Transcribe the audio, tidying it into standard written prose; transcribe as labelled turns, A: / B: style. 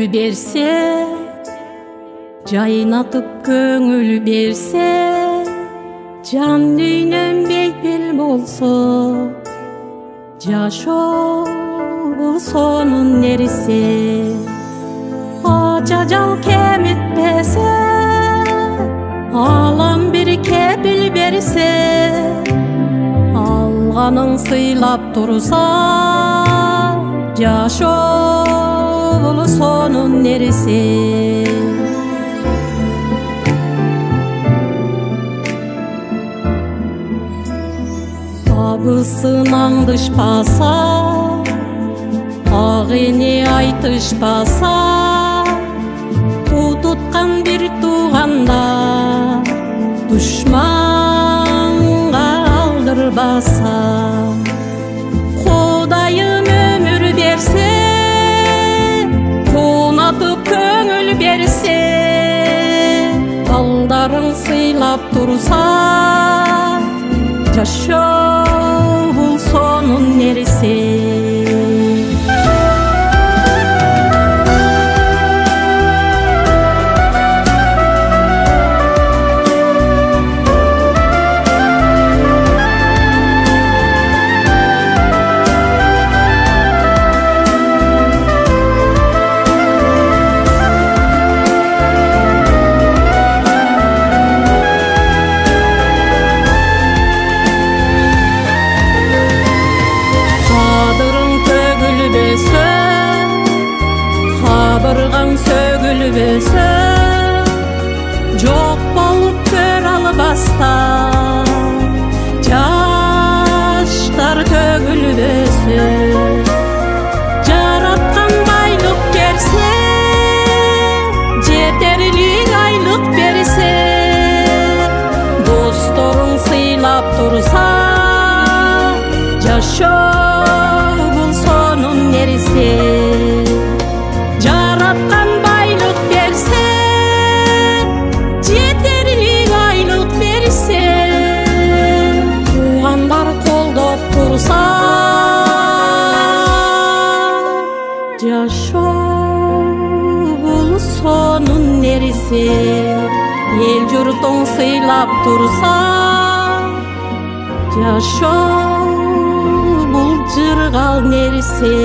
A: berse, жайнатып көңүл берсе, жан дүйнөм бейпил болсо, жашоо бул сонун нерсе. Ача жал кемитпесе, алам бир кепил берсе, алганын сыйлап турса, жашоо бул сонун нерсе. Табысын аңдышпаса, ак эне айтышпаса, туу туткан бир тууганда душманга алдырбаса, Кудайым өмүр берсе, туунатып көңүл берсе, балдарын сыйлап турса, жашоо бул сонун нерсе. Кабыргаң сөгүлбөсө, жок болуп көр албаста, жаштар төгүлбөсө, жараткан байлык берсе, жетерлик айлык берсе, досторуң сыйлап турса, жашоо бул сонун нерсе. Жараткан байлык берсе, жетерлик айлык берсе, туугандар колдоп турса, жашоо бул сонун нерсе. Эл журтуң сыйлап турса, жашоо бул жыргал нерсе.